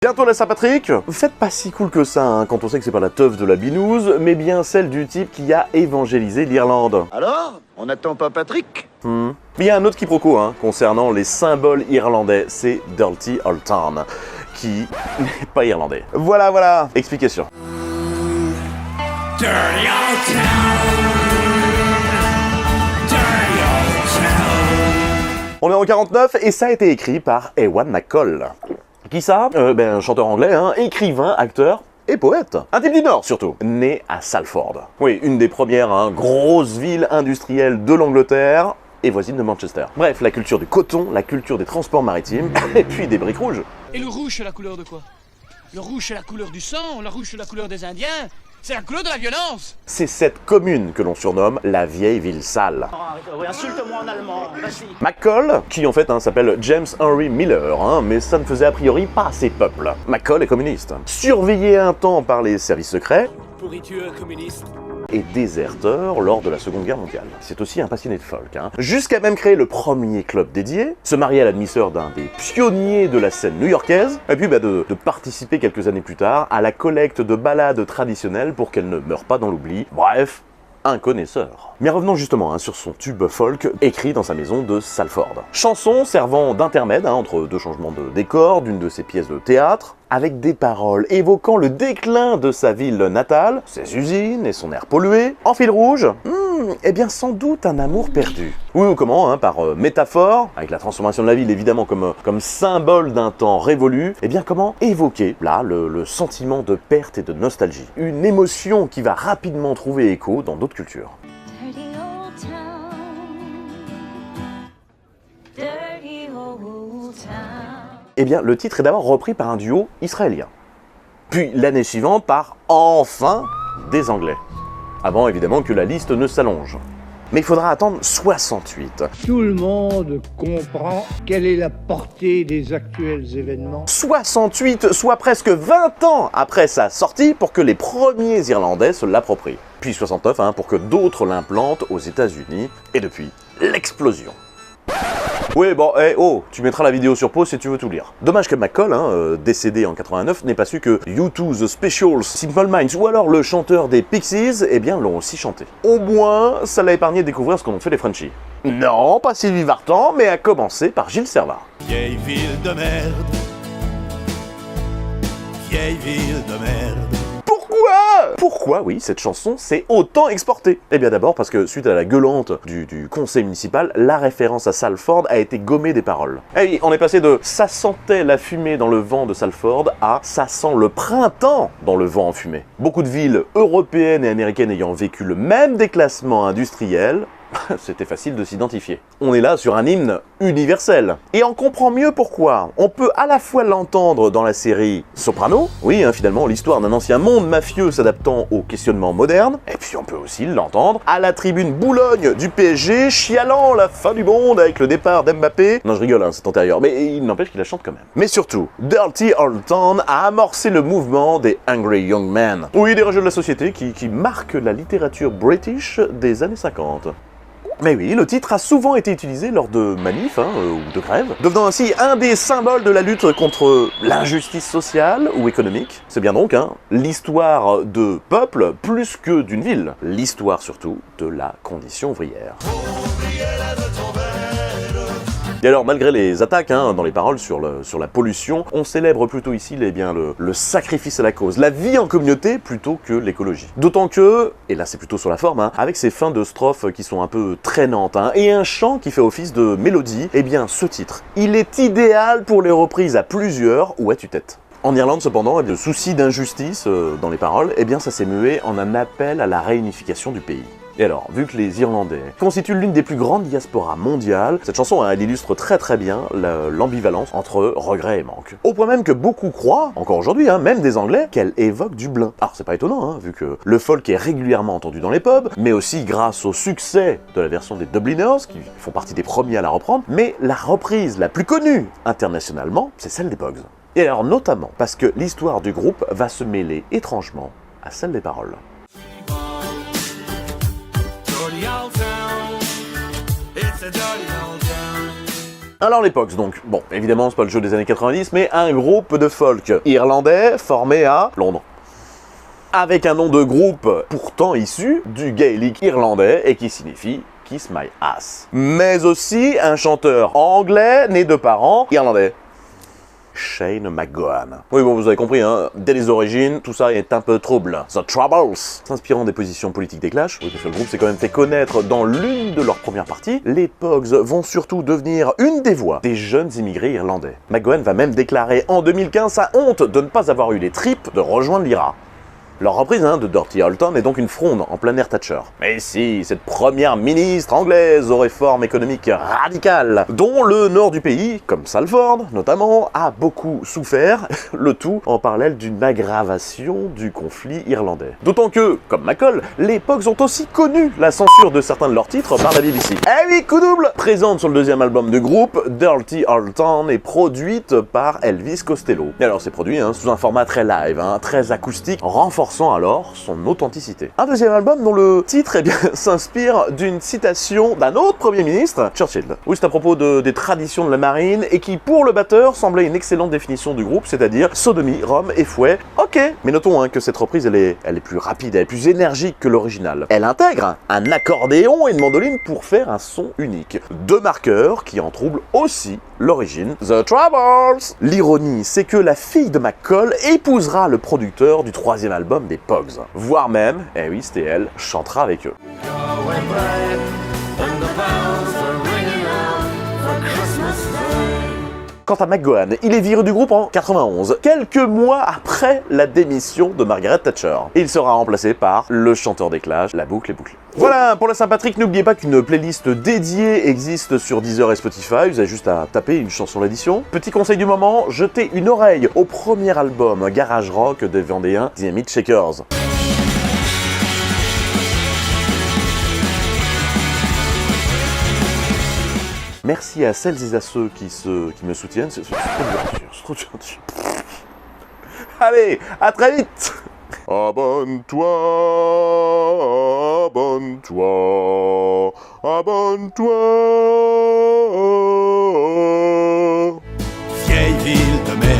Bientôt la Saint-Patrick. Faites pas si cool que ça, hein, quand on sait que c'est pas la teuf de la binouse, mais bien celle du type qui a évangélisé l'Irlande. Alors, on n'attend pas Patrick? Mais il y a un autre quiproquo concernant les symboles irlandais, c'est Dirty Old Town, qui n'est pas irlandais. Voilà, explication. Dirty old town. Dirty old town. On est en 49 et ça a été écrit par Ewan MacColl. Qui ça? Un chanteur anglais, écrivain, acteur et poète. Un type du Nord surtout, né à Salford. Oui, une des premières grosses villes industrielles de l'Angleterre et voisine de Manchester. Bref, la culture du coton, la culture des transports maritimes et puis des briques rouges. Et le rouge, c'est la couleur de quoi? Le rouge, c'est la couleur du sang, le rouge, c'est la couleur des Indiens, c'est la couleur de la violence. C'est cette commune que l'on surnomme la vieille ville sale. Oui, insulte-moi en allemand, vas-y. MacColl, qui en fait s'appelle James Henry Miller, mais ça ne faisait a priori pas assez peuple. MacColl est communiste. Surveillé un temps par les services secrets, Pourriture communiste. et déserteur lors de la Seconde Guerre mondiale. C'est aussi un passionné de folk, jusqu'à même créer le premier club dédié, se marier à l'admisseur d'un des pionniers de la scène new-yorkaise, et puis de participer quelques années plus tard à la collecte de ballades traditionnelles pour qu'elles ne meurent pas dans l'oubli. Bref, un connaisseur. Mais revenons justement sur son tube folk écrit dans sa maison de Salford. Chanson servant d'intermède entre deux changements de décor d'une de ses pièces de théâtre, avec des paroles évoquant le déclin de sa ville natale, ses usines et son air pollué. En fil rouge, sans doute un amour perdu. Oui, ou comment, par métaphore, avec la transformation de la ville évidemment comme symbole d'un temps révolu, comment évoquer là le sentiment de perte et de nostalgie. Une émotion qui va rapidement trouver écho dans d'autres cultures. Dirty old town. Dirty old town. Le titre est d'abord repris par un duo israélien. Puis l'année suivante par, enfin, des Anglais. Avant évidemment que la liste ne s'allonge. Mais il faudra attendre 68. Tout le monde comprend quelle est la portée des actuels événements. 68, soit presque 20 ans après sa sortie pour que les premiers Irlandais se l'approprient. Puis 69 pour que d'autres l'implantent aux États-Unis. Et depuis, l'explosion. Oui, tu mettras la vidéo sur pause si tu veux tout lire. Dommage que MacColl, décédé en 89, n'ait pas su que U2, The Specials, Simple Minds ou alors le chanteur des Pixies, l'ont aussi chanté. Au moins, ça l'a épargné de découvrir ce qu'en ont fait les Frenchies. Non, pas Sylvie Vartan, mais à commencer par Gilles Servat. Vieille ville de merde. Vieille ville de merde. Pourquoi, oui, cette chanson s'est autant exportée? D'abord parce que suite à la gueulante du conseil municipal, la référence à Salford a été gommée des paroles. Oui, on est passé de « ça sentait la fumée dans le vent de Salford » à « ça sent le printemps dans le vent en fumée ». Beaucoup de villes européennes et américaines ayant vécu le même déclassement industriel, c'était facile de s'identifier. On est là sur un hymne universel. Et on comprend mieux pourquoi. On peut à la fois l'entendre dans la série Soprano, oui, finalement, l'histoire d'un ancien monde mafieux s'adaptant aux questionnements modernes, et puis on peut aussi l'entendre à la tribune Boulogne du PSG, chialant la fin du monde avec le départ d'Mbappé. Non, je rigole, c'est antérieur, mais il n'empêche qu'il la chante quand même. Mais surtout, Dirty Old Town a amorcé le mouvement des Angry Young Men. Oui, des rejets de la société qui marquent la littérature british des années 50. Mais oui, le titre a souvent été utilisé lors de manifs ou de grèves, devenant ainsi un des symboles de la lutte contre l'injustice sociale ou économique. C'est bien donc l'histoire de peuple plus que d'une ville, l'histoire surtout de la condition ouvrière. Et alors, malgré les attaques dans les paroles sur la pollution, on célèbre plutôt ici le sacrifice à la cause, la vie en communauté plutôt que l'écologie. D'autant que, et là c'est plutôt sur la forme, avec ces fins de strophes qui sont un peu traînantes, et un chant qui fait office de mélodie, ce titre, il est idéal pour les reprises à plusieurs ou à tue-tête. En Irlande, cependant, le souci d'injustice dans les paroles, ça s'est mué en un appel à la réunification du pays. Et alors, vu que les Irlandais constituent l'une des plus grandes diasporas mondiales, cette chanson, elle illustre très bien l'ambivalence entre regret et manque. Au point même que beaucoup croient, encore aujourd'hui, même des Anglais, qu'elle évoque Dublin. Alors c'est pas étonnant, vu que le folk est régulièrement entendu dans les pubs, mais aussi grâce au succès de la version des Dubliners, qui font partie des premiers à la reprendre, mais la reprise la plus connue internationalement, c'est celle des Pogs. Et alors notamment parce que l'histoire du groupe va se mêler étrangement à celle des paroles. Dirty old town. It's a dirty old town. Alors les Pogues donc, bon, évidemment c'est pas le jeu des années 90, mais un groupe de folk irlandais formé à Londres. Avec un nom de groupe pourtant issu du gaélique irlandais et qui signifie Kiss My Ass. Mais aussi un chanteur anglais né de parents irlandais. Shane MacGowan. Oui bon, vous avez compris, hein, dès les origines, tout ça est un peu trouble. The Troubles. S'inspirant des positions politiques des Clash, oui, parce que le groupe s'est quand même fait connaître dans l'une de leurs premières parties, les Pogues vont surtout devenir une des voix des jeunes immigrés irlandais. MacGowan va même déclarer en 2015 sa honte de ne pas avoir eu les tripes de rejoindre l'IRA. Leur reprise de Dirty Old Town est donc une fronde en plein air Thatcher. Mais si, cette première ministre anglaise aux réformes économiques radicales, dont le nord du pays, comme Salford notamment, a beaucoup souffert, le tout en parallèle d'une aggravation du conflit irlandais. D'autant que, comme McCall, les Pogues ont aussi connu la censure de certains de leurs titres par la BBC. Eh oui, coup double! Présente sur le deuxième album du groupe, Dirty Old Town est produite par Elvis Costello. Et alors c'est produit sous un format très live, très acoustique, renforçant alors son authenticité. Un deuxième album dont le titre s'inspire d'une citation d'un autre Premier ministre, Churchill. Oui, c'est à propos des traditions de la marine et qui, pour le batteur, semblait une excellente définition du groupe, c'est-à-dire sodomie, rhum et fouet. Ok, mais notons que cette reprise, elle est plus rapide, elle est plus énergique que l'original. Elle intègre un accordéon et une mandoline pour faire un son unique. Deux marqueurs qui en troublent aussi l'origine, The Troubles. L'ironie, c'est que la fille de McCall épousera le producteur du troisième album des Pogues. Voire même, eh oui, c'était elle, chantera avec eux. Quant à McGowan, il est viré du groupe en 91, quelques mois après la démission de Margaret Thatcher. Il sera remplacé par le chanteur des Clash, la boucle est bouclée. Voilà, pour la Saint-Patrick, n'oubliez pas qu'une playlist dédiée existe sur Deezer et Spotify, vous avez juste à taper une chanson d'édition. Petit conseil du moment, jetez une oreille au premier album garage rock des Vendéens, The Meat Shakers. Merci à celles et à ceux qui me soutiennent, c'est trop dur, c'est trop dur. Allez, à très vite. Abonne-toi, abonne-toi, abonne-toi. Vieille ville de mer.